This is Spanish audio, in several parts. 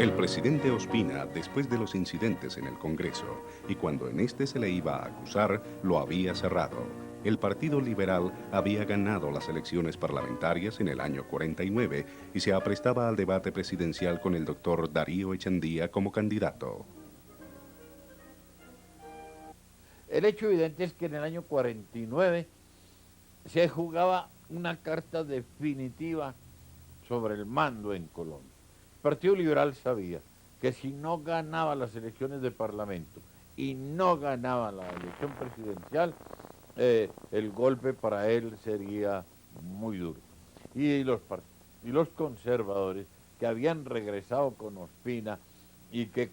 El presidente Ospina, después de los incidentes en el Congreso, y cuando en este se le iba a acusar, lo había cerrado. El Partido Liberal había ganado las elecciones parlamentarias en el año 49 y se aprestaba al debate presidencial con el doctor Darío Echandía como candidato. El hecho evidente es que en el año 49 se jugaba una carta definitiva sobre el mando en Colombia. El Partido Liberal sabía que si no ganaba las elecciones de Parlamento y no ganaba la elección presidencial, el golpe para él sería muy duro. Y los conservadores que habían regresado con Ospina y que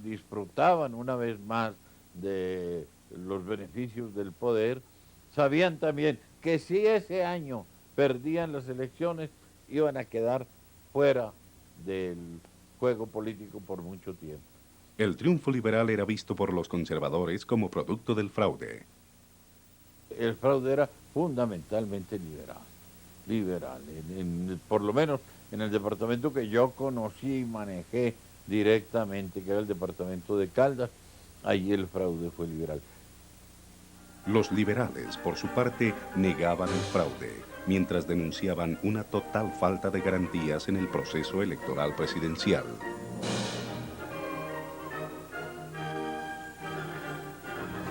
disfrutaban una vez más de los beneficios del poder, sabían también que si ese año perdían las elecciones, iban a quedar fuera del juego político por mucho tiempo. El triunfo liberal era visto por los conservadores como producto del fraude. El fraude era fundamentalmente liberal. Por lo menos en el departamento que yo conocí y manejé directamente, que era el departamento de Caldas, allí el fraude fue liberal. Los liberales, por su parte, negaban el fraude, mientras denunciaban una total falta de garantías en el proceso electoral presidencial.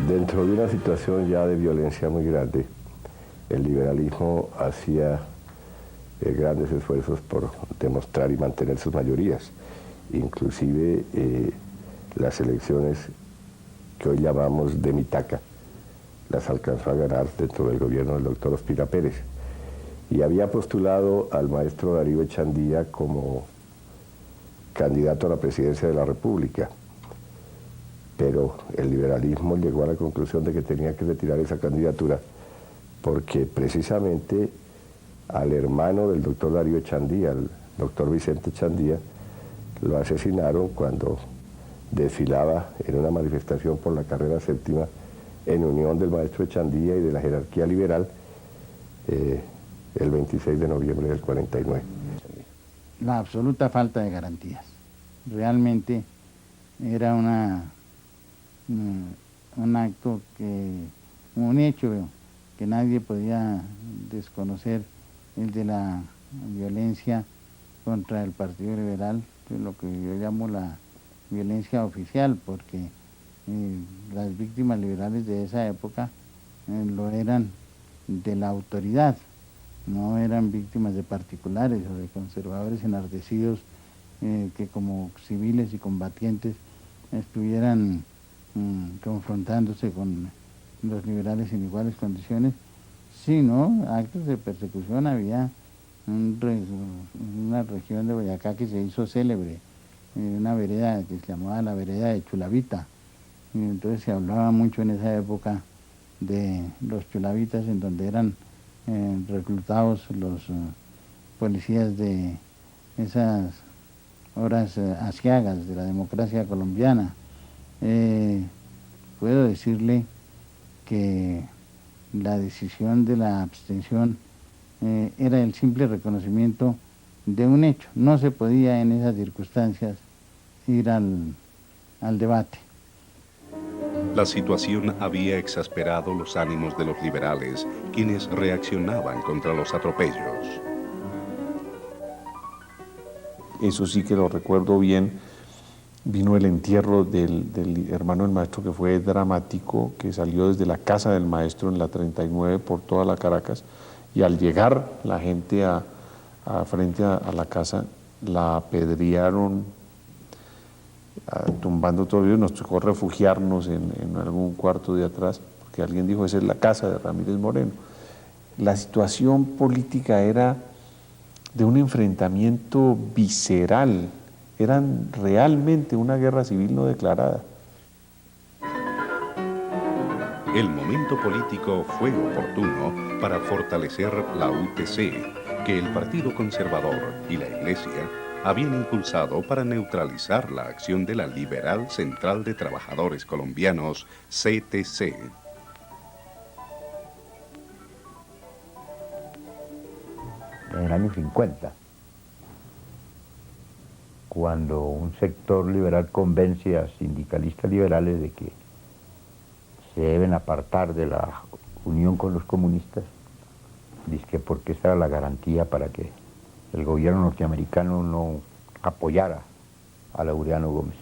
Dentro de una situación ya de violencia muy grande, el liberalismo hacía grandes esfuerzos por demostrar y mantener sus mayorías. Inclusive las elecciones que hoy llamamos de Mitaca, las alcanzó a ganar dentro del gobierno del doctor Ospina Pérez. Y había postulado al maestro Darío Echandía como candidato a la presidencia de la República. Pero el liberalismo llegó a la conclusión de que tenía que retirar esa candidatura porque precisamente al hermano del doctor Darío Echandía, al doctor Vicente Echandía, lo asesinaron cuando desfilaba en una manifestación por la carrera séptima en unión del maestro Echandía y de la jerarquía liberal el 26 de noviembre del 49. La absoluta falta de garantías. Realmente era un acto un hecho que nadie podía desconocer, el de la violencia contra el Partido Liberal, lo que yo llamo la violencia oficial, porque las víctimas liberales de esa época lo eran de la autoridad, no eran víctimas de particulares o de conservadores enardecidos que como civiles y combatientes estuvieran confrontándose con los liberales en iguales condiciones, sino actos de persecución. Había una región de Boyacá que se hizo célebre, una vereda que se llamaba la vereda de Chulavita, y entonces se hablaba mucho en esa época de los chulavitas, en donde eran reclutados los policías de esas horas aciagas de la democracia colombiana. Puedo decirle que la decisión de la abstención era el simple reconocimiento de un hecho. No se podía en esas circunstancias ir al debate. La situación había exasperado los ánimos de los liberales, quienes reaccionaban contra los atropellos. Eso sí que lo recuerdo bien. Vino el entierro del hermano del maestro, que fue dramático, que salió desde la casa del maestro en la 39 por toda la Caracas, y al llegar la gente frente a la casa, la apedrearon, tumbando todo el video. Nos tocó refugiarnos en algún cuarto de atrás, porque alguien dijo, esa es la casa de Ramírez Moreno. La situación política era de un enfrentamiento visceral, eran realmente una guerra civil no declarada. El momento político fue oportuno para fortalecer la UTC, que el Partido Conservador y la Iglesia habían impulsado para neutralizar la acción de la Liberal Central de Trabajadores Colombianos, CTC. En el año 50, cuando un sector liberal convence a sindicalistas liberales de que se deben apartar de la unión con los comunistas, dice porque esa era la garantía para que el gobierno norteamericano no apoyara a Laureano Gómez.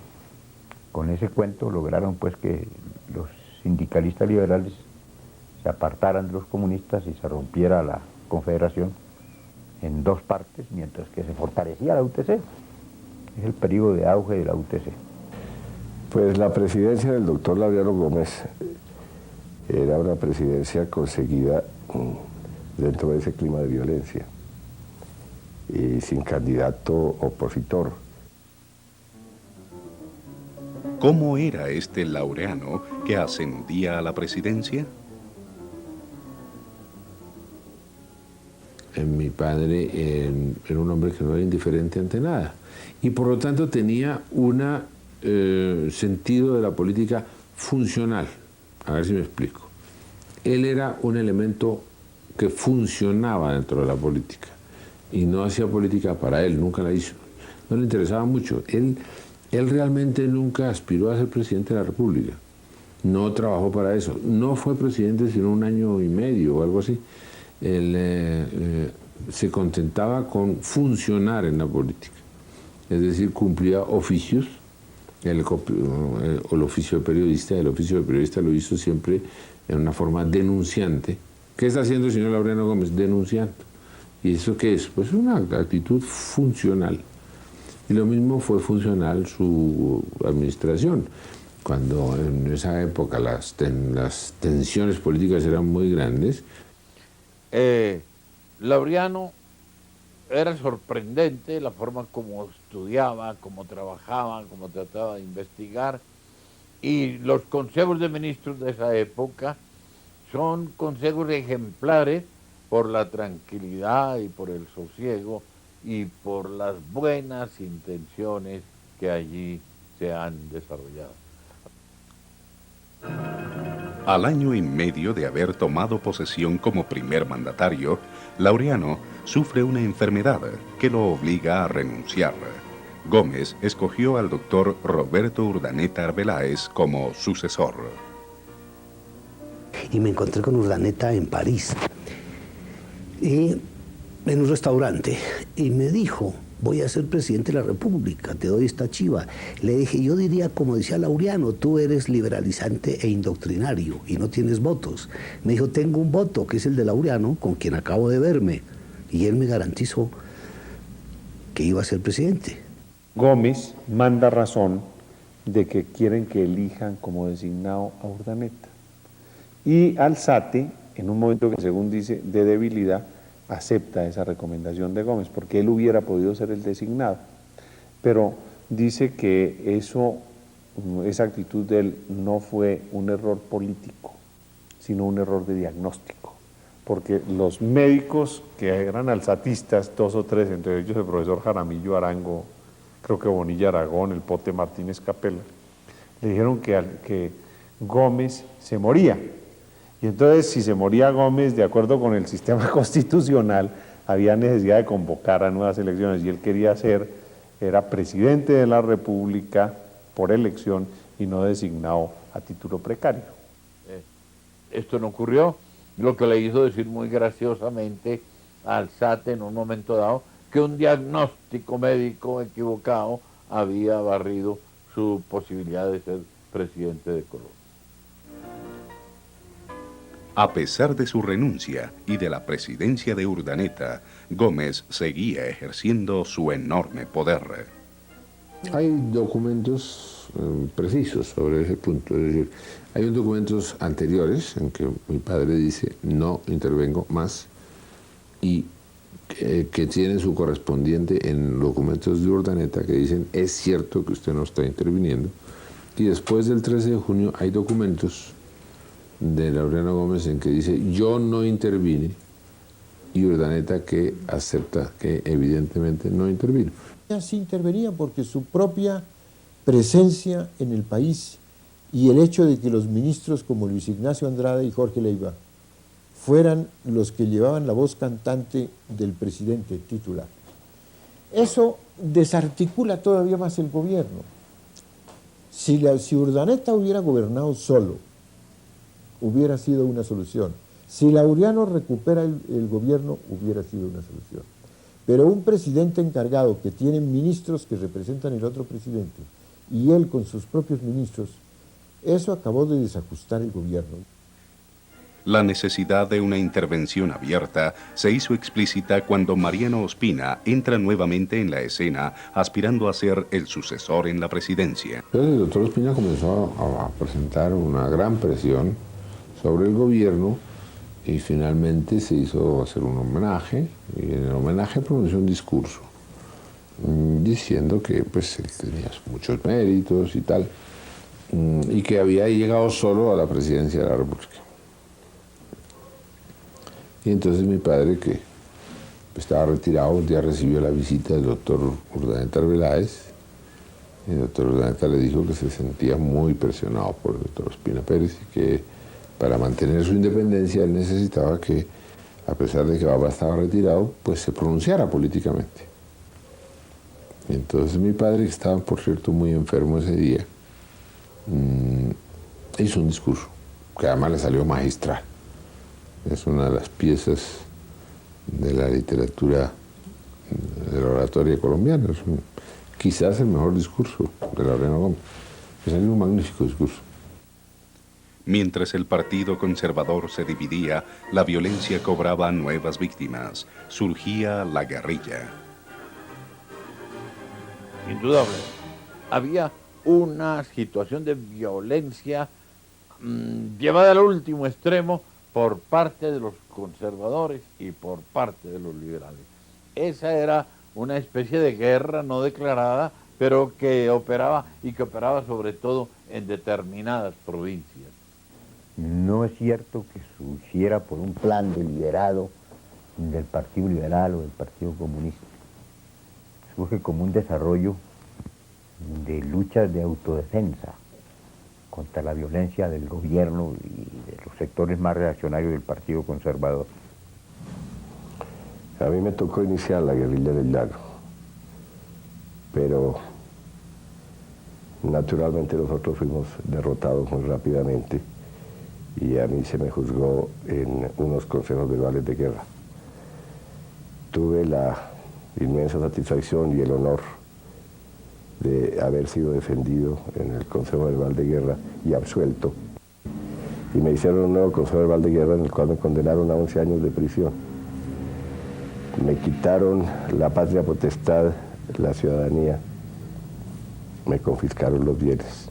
Con ese cuento lograron pues que los sindicalistas liberales se apartaran de los comunistas y se rompiera la confederación en dos partes, mientras que se fortalecía la UTC. Es el periodo de auge de la UTC. Pues la presidencia del doctor Laureano Gómez era una presidencia conseguida dentro de ese clima de violencia y sin candidato opositor. ¿Cómo era este Laureano que ascendía a la presidencia? Mi padre era un hombre que no era indiferente ante nada y por lo tanto tenía un sentido de la política funcional. A ver si me explico. Él era un elemento que funcionaba dentro de la política y no hacía política para él, nunca la hizo. No le interesaba mucho. Él realmente nunca aspiró a ser presidente de la República. No trabajó para eso. No fue presidente sino 1 año y medio o algo así. Él se contentaba con funcionar en la política. Es decir, cumplía oficios. El oficio de periodista. El oficio de periodista lo hizo siempre en una forma denunciante. ¿Qué está haciendo el señor Laureano Gómez? Denunciando. ¿Y eso qué es? Pues una actitud funcional. Y lo mismo fue funcional su administración. Cuando en esa época las tensiones políticas eran muy grandes. Laureano era sorprendente la forma como estudiaba, como trabajaba, como trataba de investigar. Y los consejos de ministros de esa época son consejos ejemplares por la tranquilidad y por el sosiego y por las buenas intenciones que allí se han desarrollado. Al año y medio de haber tomado posesión como primer mandatario, Laureano sufre una enfermedad que lo obliga a renunciar. Gómez escogió al doctor Roberto Urdaneta Arbeláez como sucesor. Y me encontré con Urdaneta en París, y en un restaurante, y me dijo: voy a ser presidente de la República, te doy esta chiva. Le dije: yo diría, como decía Laureano, tú eres liberalizante e indoctrinario y no tienes votos. Me dijo: tengo un voto, que es el de Laureano, con quien acabo de verme, y él me garantizó que iba a ser presidente. Gómez manda razón de que quieren que elijan como designado a Urdaneta. Y Alzate, en un momento que según dice de debilidad, acepta esa recomendación de Gómez, porque él hubiera podido ser el designado. Pero dice que esa actitud de él no fue un error político, sino un error de diagnóstico. Porque los médicos que eran alzatistas, 2 o 3, entre ellos el profesor Jaramillo Arango, creo que Bonilla Aragón, el Pote Martínez Capella, le dijeron que Gómez se moría. Y entonces, si se moría Gómez, de acuerdo con el sistema constitucional, había necesidad de convocar a nuevas elecciones, y él quería era presidente de la República por elección y no designado a título precario. Esto no ocurrió, lo que le hizo decir muy graciosamente a Alzate en un momento dado que un diagnóstico médico equivocado había barrido su posibilidad de ser presidente de Colombia. A pesar de su renuncia y de la presidencia de Urdaneta, Gómez seguía ejerciendo su enorme poder. Hay documentos precisos sobre ese punto. Es decir, hay documentos anteriores en que mi padre dice: no intervengo más, y que tienen su correspondiente en documentos de Urdaneta que dicen: es cierto que usted no está interviniendo. Y después del 13 de junio hay documentos de Laureano Gómez en que dice: yo no intervine, y Urdaneta que acepta que evidentemente no intervino. Sí intervenía, porque su propia presencia en el país y el hecho de que los ministros como Luis Ignacio Andrade y Jorge Leiva fueran los que llevaban la voz cantante del presidente titular. Eso desarticula todavía más el gobierno. Si Urdaneta hubiera gobernado solo, hubiera sido una solución. Si Laureano recupera el gobierno, hubiera sido una solución. Pero un presidente encargado que tiene ministros que representan el otro presidente y él con sus propios ministros, eso acabó de desajustar el gobierno. La necesidad de una intervención abierta se hizo explícita cuando Mariano Ospina entra nuevamente en la escena, aspirando a ser el sucesor en la presidencia. Entonces el doctor Ospina comenzó a presentar una gran presión sobre el gobierno y finalmente se hizo hacer un homenaje, y en el homenaje pronunció un discurso diciendo que pues él tenía muchos méritos y tal, y que había llegado solo a la presidencia de la República. Y entonces mi padre, que estaba retirado, un día recibió la visita del doctor Urdaneta Arbeláez. El doctor Urdaneta le dijo que se sentía muy presionado por el doctor Ospina Pérez y que para mantener su independencia él necesitaba que, a pesar de que Baba estaba retirado, pues se pronunciara políticamente. Y entonces mi padre, que estaba por cierto muy enfermo ese día, hizo un discurso que además le salió magistral. Es una de las piezas de la literatura de la oratoria colombiana. Es quizás el mejor discurso de Laureano Gómez. Es un magnífico discurso. Mientras el Partido Conservador se dividía, la violencia cobraba nuevas víctimas. Surgía la guerrilla. Indudable. Había una situación de violencia llevada al último extremo por parte de los conservadores y por parte de los liberales. Esa era una especie de guerra no declarada, pero que operaba y que operaba sobre todo en determinadas provincias. No es cierto que surgiera por un plan deliberado del Partido Liberal o del Partido Comunista. Surge como un desarrollo de luchas de autodefensa contra la violencia del gobierno y de los sectores más reaccionarios del Partido Conservador. A mí me tocó iniciar la guerrilla del Llano, pero naturalmente nosotros fuimos derrotados muy rápidamente y a mí se me juzgó en unos consejos verbales de guerra. Tuve la inmensa satisfacción y el honor de haber sido defendido en el Consejo Verbal de Guerra y absuelto. Y me hicieron un nuevo Consejo Verbal de Guerra en el cual me condenaron a 11 años de prisión. Me quitaron la patria potestad, la ciudadanía, me confiscaron los bienes.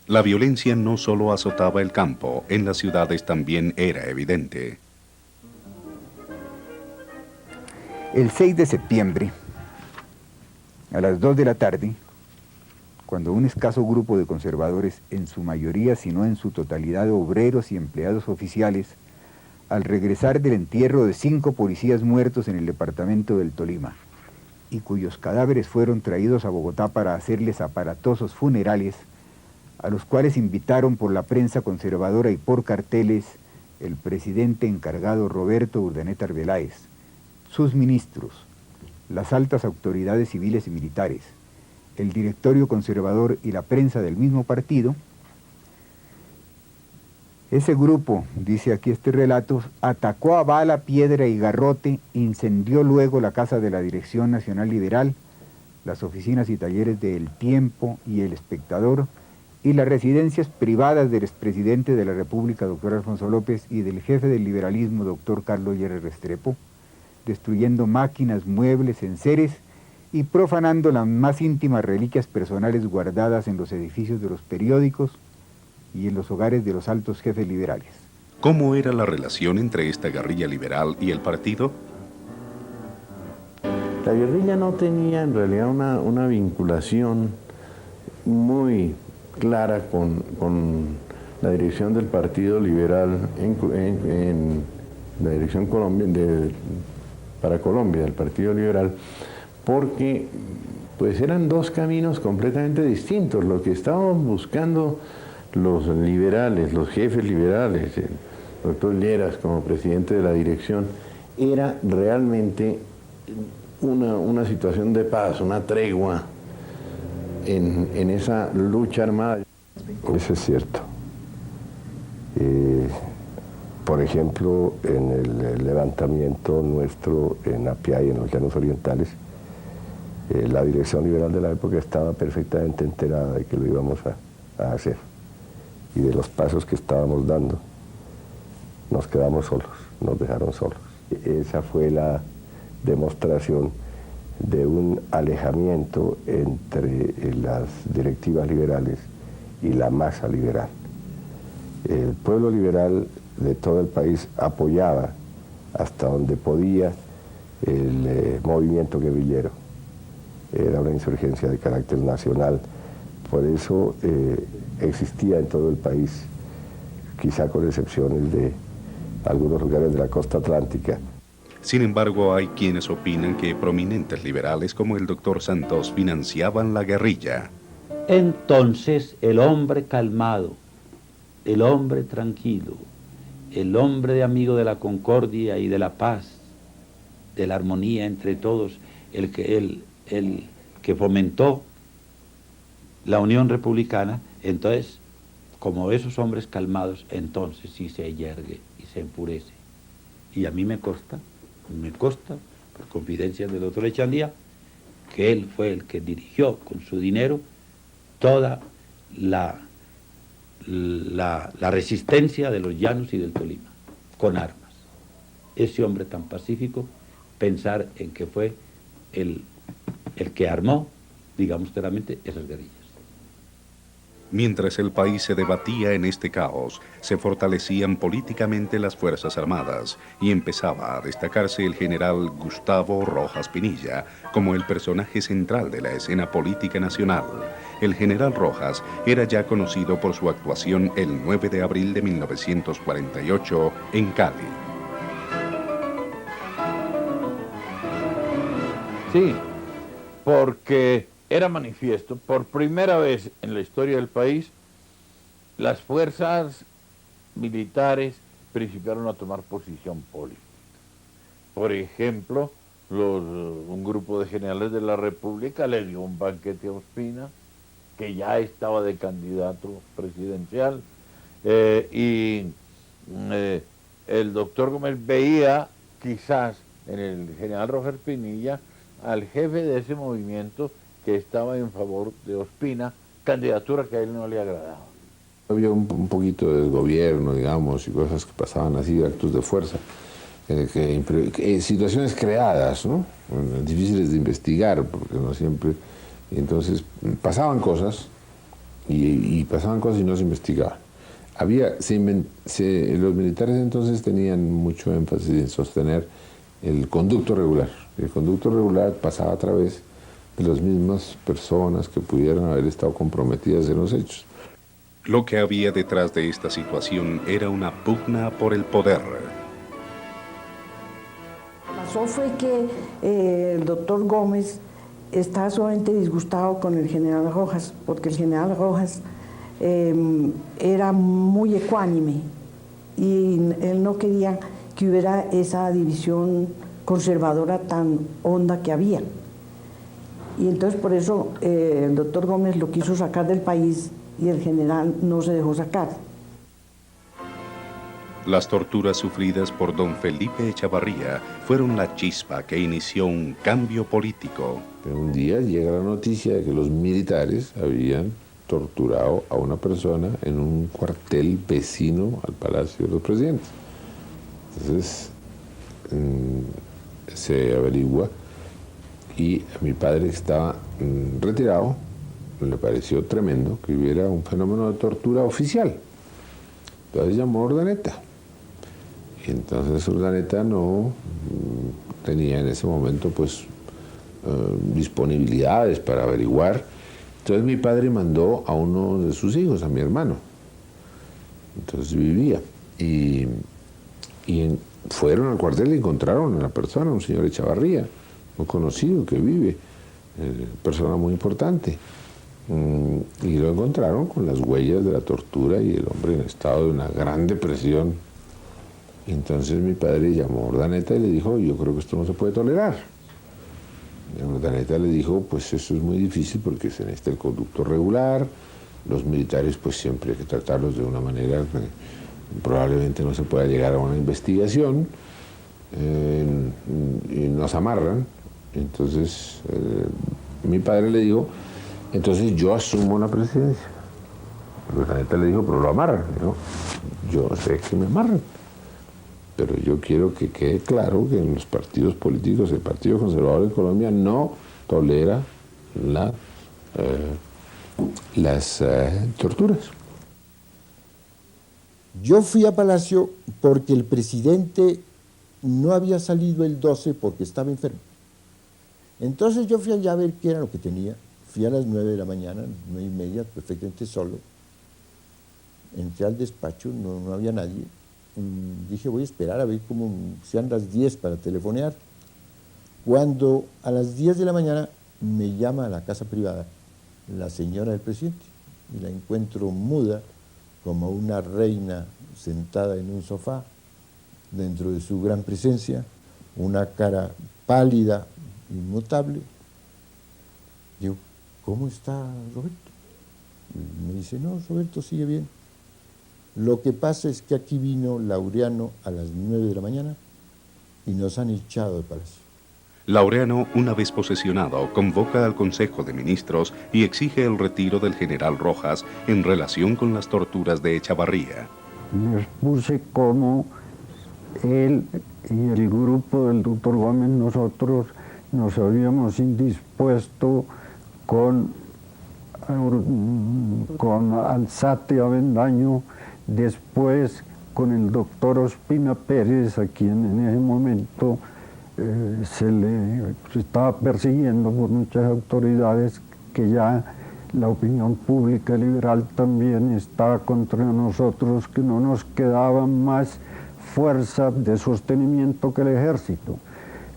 La violencia no solo azotaba el campo, en las ciudades también era evidente. El 6 de septiembre, a las 2 de la tarde, cuando un escaso grupo de conservadores, en su mayoría, si no en su totalidad, obreros y empleados oficiales, al regresar del entierro de 5 policías muertos en el departamento del Tolima, y cuyos cadáveres fueron traídos a Bogotá para hacerles aparatosos funerales, a los cuales invitaron por la prensa conservadora y por carteles el presidente encargado Roberto Urdaneta Arbeláez, sus ministros, las altas autoridades civiles y militares, el directorio conservador y la prensa del mismo partido. Ese grupo, dice aquí este relato, atacó a bala, piedra y garrote, incendió luego la casa de la Dirección Nacional Liberal, las oficinas y talleres de El Tiempo y El Espectador, y las residencias privadas del expresidente de la República, doctor Alfonso López, y del jefe del liberalismo, doctor Carlos Lleras Restrepo, destruyendo máquinas, muebles, enseres y profanando las más íntimas reliquias personales guardadas en los edificios de los periódicos y en los hogares de los altos jefes liberales. ¿Cómo era la relación entre esta guerrilla liberal y el partido? La guerrilla no tenía en realidad una vinculación muy clara con la dirección del Partido Liberal en la dirección para Colombia, del Partido Liberal, porque pues eran dos caminos completamente distintos. Lo que estaban buscando los liberales, los jefes liberales, el doctor Lleras como presidente de la dirección, era realmente una situación de paz, una tregua en esa lucha armada. Eso es cierto. Por ejemplo, en el levantamiento nuestro en Apiay, en los Llanos Orientales, la dirección liberal de la época estaba perfectamente enterada de que lo íbamos a hacer y de los pasos que estábamos dando. Nos quedamos solos, nos dejaron solos. Esa fue la demostración de un alejamiento entre las directivas liberales y la masa liberal. El pueblo liberal de todo el país apoyaba hasta donde podía el movimiento guerrillero. Era una insurgencia de carácter nacional, por eso existía en todo el país, quizá con excepciones de algunos lugares de la costa atlántica. Sin embargo, hay quienes opinan que prominentes liberales como el doctor Santos financiaban la guerrilla. Entonces el hombre calmado, el hombre tranquilo, el hombre de amigo de la concordia y de la paz, de la armonía entre todos, el que fomentó la Unión Republicana, entonces, como esos hombres calmados, entonces sí se yergue y se enfurece. Y a mí me consta, por confidencias del doctor Echandía, que él fue el que dirigió con su dinero toda la resistencia de los Llanos y del Tolima, con armas. Ese hombre tan pacífico, pensar en que fue el que armó, digamos claramente, esas guerrillas. Mientras el país se debatía en este caos, se fortalecían políticamente las Fuerzas Armadas y empezaba a destacarse el general Gustavo Rojas Pinilla como el personaje central de la escena política nacional. El general Rojas era ya conocido por su actuación el 9 de abril de 1948 en Cali. Sí, porque era manifiesto, por primera vez en la historia del país, las fuerzas militares principiaron a tomar posición política. Por ejemplo, un grupo de generales de la República le dio un banquete a Ospina, que ya estaba de candidato presidencial, y el doctor Gómez veía quizás en el general Rojas Pinilla al jefe de ese movimiento que estaba en favor de Ospina, candidatura que a él no le agradaba. Había un poquito del gobierno, digamos, y cosas que pasaban así, actos de fuerza, situaciones creadas, ¿no? Difíciles de investigar, porque no siempre... Y entonces pasaban cosas, y pasaban cosas y no se investigaban. Los militares entonces tenían mucho énfasis en sostener el conducto regular. El conducto regular pasaba a través de las mismas personas que pudieran haber estado comprometidas en los hechos. Lo que había detrás de esta situación era una pugna por el poder. Pasó fue que el doctor Gómez estaba sumamente disgustado con el general Rojas, porque el general Rojas era muy ecuánime y él no quería que hubiera esa división conservadora tan honda que había. Y entonces por eso el doctor Gómez lo quiso sacar del país y el general no se dejó sacar. Las torturas sufridas por don Felipe Echavarría fueron la chispa que inició un cambio político. Pero un día llega la noticia de que los militares habían torturado a una persona en un cuartel vecino al Palacio de los Presidentes. Entonces se averigua y a mi padre, que estaba retirado, le pareció tremendo que hubiera un fenómeno de tortura oficial. Entonces llamó a Urdaneta. Y entonces Urdaneta no tenía en ese momento pues disponibilidades para averiguar. Entonces mi padre mandó a uno de sus hijos, a mi hermano. Entonces vivía. Y fueron al cuartel y encontraron a la persona, un señor Echavarría, muy conocido, que vive, persona muy importante. Y lo encontraron con las huellas de la tortura y el hombre en estado de una gran depresión. Entonces mi padre llamó a Urdaneta y le dijo: yo creo que esto no se puede tolerar. Urdaneta le dijo, pues eso es muy difícil porque se necesita el conducto regular, los militares pues siempre hay que tratarlos de una manera que probablemente no se pueda llegar a una investigación, y nos amarran. Entonces mi padre le dijo, entonces yo asumo la presidencia. Urdaneta le dijo, pero lo amarran. Dijo, yo sé que me amarran, pero yo quiero que quede claro que en los partidos políticos, el Partido Conservador de Colombia no tolera las torturas. Yo fui a Palacio porque el presidente no había salido el 12 porque estaba enfermo. Entonces yo fui allá a ver qué era lo que tenía. Fui a las 9 de la mañana, 9:30, perfectamente solo. Entré al despacho, no había nadie. Dije, voy a esperar a ver cómo sean las 10 para telefonear. Cuando a las 10 de la mañana me llama a la casa privada la señora del presidente y la encuentro muda como una reina sentada en un sofá dentro de su gran presencia, una cara pálida, inmutable. Digo, ¿cómo está Roberto? Y me dice, no, Roberto sigue bien. Lo que pasa es que aquí vino Laureano a las 9 de la mañana y nos han echado de Palacio. Laureano, una vez posesionado, convoca al Consejo de Ministros y exige el retiro del general Rojas en relación con las torturas de Echavarría. Les puse como él y el grupo del doctor Gómez, nosotros nos habíamos indispuesto con Alzate Avendaño, después con el doctor Ospina Pérez, a quien en ese momento se le estaba persiguiendo por muchas autoridades, que ya la opinión pública liberal también estaba contra nosotros, que no nos quedaba más fuerza de sostenimiento que el ejército,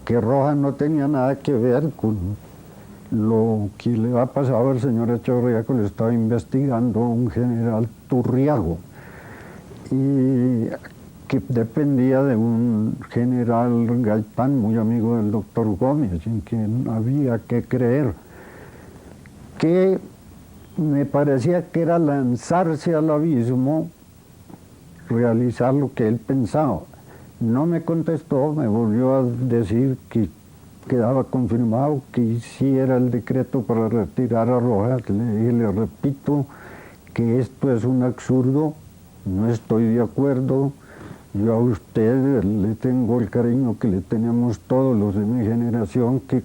que Rojas no tenía nada que ver con lo que le ha pasado al señor Echavarría, que le estaba investigando un general Turriago, y que dependía de un general Gaitán, muy amigo del doctor Gómez, en quien había que creer, que me parecía que era lanzarse al abismo, realizar lo que él pensaba. No me contestó, me volvió a decir que quedaba confirmado que hiciera el decreto para retirar a Rojas. Le dije, le repito que esto es un absurdo, no estoy de acuerdo. Yo a usted le tengo el cariño que le tenemos todos los de mi generación, que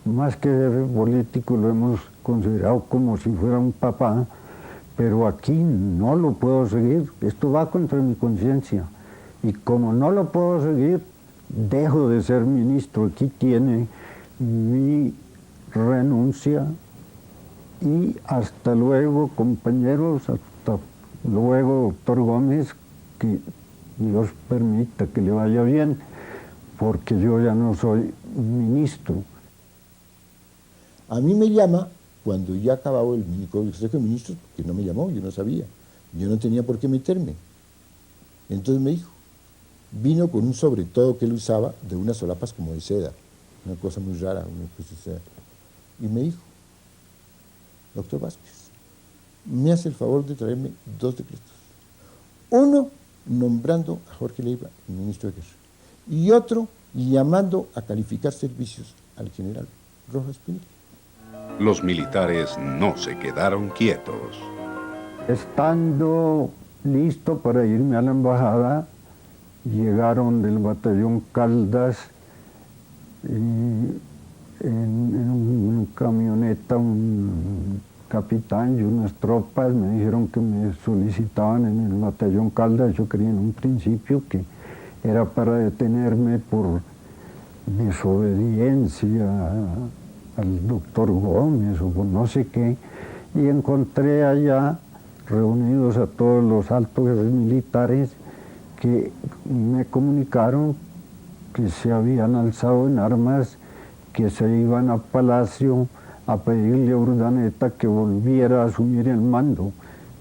más que jefe político lo hemos considerado como si fuera un papá, pero aquí no lo puedo seguir, esto va contra mi conciencia, y como no lo puedo seguir, dejo de ser ministro. Aquí tiene mi renuncia y hasta luego, compañeros, hasta luego, doctor Gómez, que Dios permita que le vaya bien, porque yo ya no soy ministro. A mí me llama cuando ya acababa el Consejo de Ministros, que no me llamó, yo no sabía, yo no tenía por qué meterme. Entonces me dijo, vino con un sobre todo que él usaba de unas solapas como de seda, una cosa muy rara, una cosa de seda, y me dijo, doctor Vázquez, me hace el favor de traerme 2 decretos. Uno, nombrando a Jorge Leiva ministro de Guerra, y otro, llamando a calificar servicios al general Rojas Pinilla. Los militares no se quedaron quietos. Estando listo para irme a la embajada, llegaron del batallón Caldas y en una camioneta un capitán y unas tropas me dijeron que me solicitaban en el batallón Caldas. Yo creí en un principio que era para detenerme por desobediencia al doctor Gómez o por no sé qué, y encontré allá reunidos a todos los altos militares que me comunicaron que se habían alzado en armas, que se iban a Palacio a pedirle a Urdaneta que volviera a asumir el mando.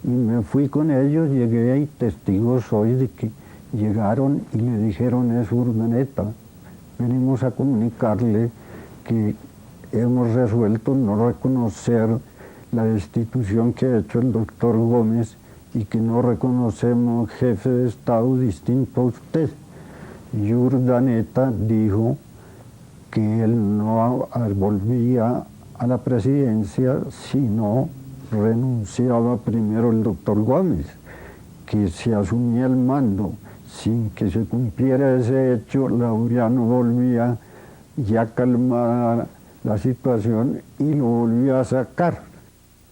Y me fui con ellos, llegué y testigo soy de que llegaron y le dijeron eso a Urdaneta. Venimos a comunicarle que hemos resuelto no reconocer la destitución que ha hecho el doctor Gómez y que no reconocemos jefe de Estado distinto a usted. Y Urdaneta dijo que él no volvía a la presidencia si no renunciaba primero el doctor Gómez, que se asumía el mando. Sin que se cumpliera ese hecho, Laureano volvía ya calmada la situación y lo volvió a sacar.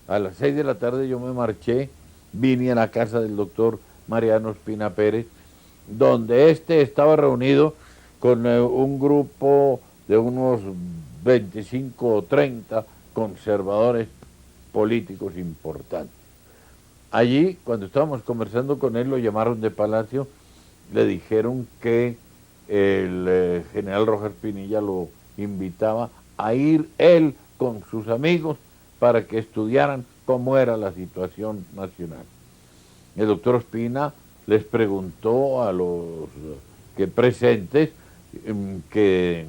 A las 6 de la tarde yo me marché, vine a la casa del doctor Mariano Ospina Pérez, donde estaba reunido con un grupo de unos 25 o 30 conservadores políticos importantes. Allí, cuando estábamos conversando con él, lo llamaron de Palacio, le dijeron que el general Rojas Pinilla lo invitaba a ir él con sus amigos para que estudiaran cómo era la situación nacional. El doctor Ospina les preguntó a los que presentes que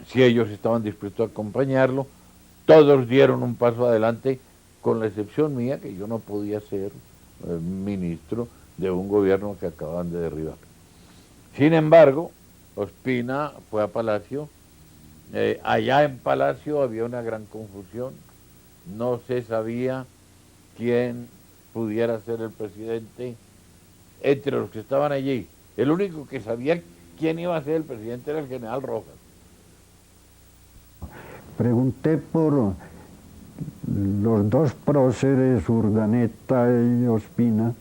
si ellos estaban dispuestos a acompañarlo. Todos dieron un paso adelante, con la excepción mía, que yo no podía ser ministro de un gobierno que acababan de derribar. Sin embargo, Ospina fue a Palacio. Allá en Palacio había una gran confusión. No se sabía quién pudiera ser el presidente entre los que estaban allí. El único que sabía quién iba a ser el presidente era el general Rojas. Pregunté por los dos próceres, Urdaneta y Ospina,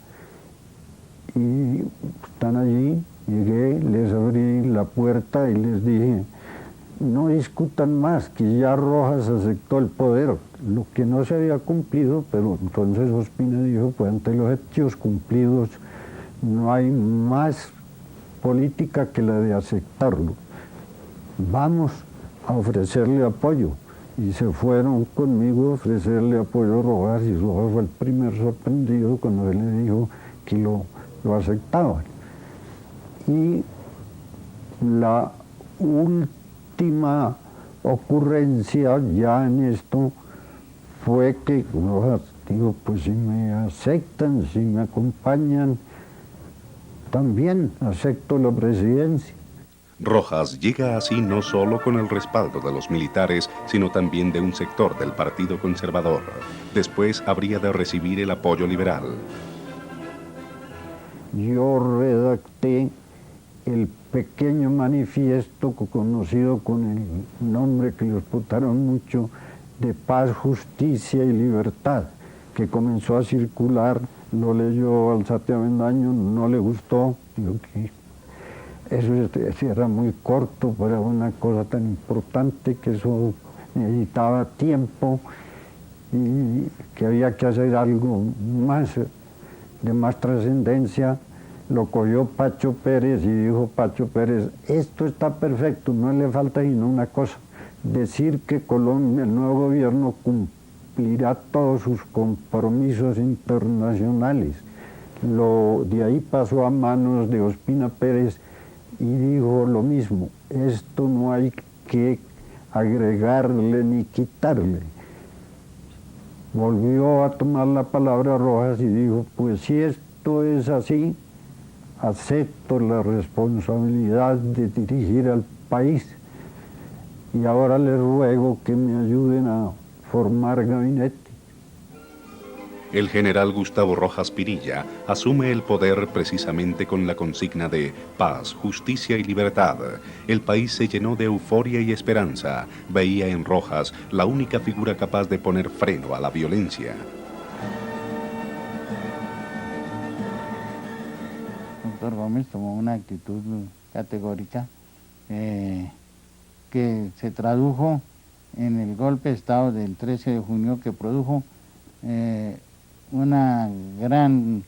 y están allí. Llegué, les abrí la puerta y les dije, no discutan más, que ya Rojas aceptó el poder, lo que no se había cumplido, pero entonces Ospina dijo, pues ante los hechos cumplidos no hay más política que la de aceptarlo. Vamos a ofrecerle apoyo. Y se fueron conmigo a ofrecerle apoyo a Rojas, y Rojas fue el primer sorprendido cuando él le dijo que lo aceptaban. Y la última ocurrencia ya en esto fue que Rojas dijo, pues si me aceptan, si me acompañan, también acepto la presidencia. Rojas llega así no solo con el respaldo de los militares, sino también de un sector del Partido Conservador. Después habría de recibir el apoyo liberal. Yo redacté el pequeño manifiesto conocido con el nombre que les putaron mucho, de Paz, Justicia y Libertad, que comenzó a circular, lo leyó Alzate Avendaño, no le gustó, digo que eso era muy corto para una cosa tan importante, que eso necesitaba tiempo y que había que hacer algo más, de más trascendencia. Lo cogió Pacho Pérez y dijo Pacho Pérez, esto está perfecto, no le falta sino una cosa, decir que Colombia, el nuevo gobierno, cumplirá todos sus compromisos internacionales. De ahí pasó a manos de Ospina Pérez y dijo lo mismo, esto no hay que agregarle ni quitarle. Volvió a tomar la palabra Rojas y dijo, pues si esto es así, acepto la responsabilidad de dirigir al país y ahora les ruego que me ayuden a formar gabinete. El general Gustavo Rojas Pinilla asume el poder precisamente con la consigna de paz, justicia y libertad. El país se llenó de euforia y esperanza. Veía en Rojas la única figura capaz de poner freno a la violencia. El doctor Gómez tomó una actitud categórica que se tradujo en el golpe de Estado del 13 de junio que produjo una gran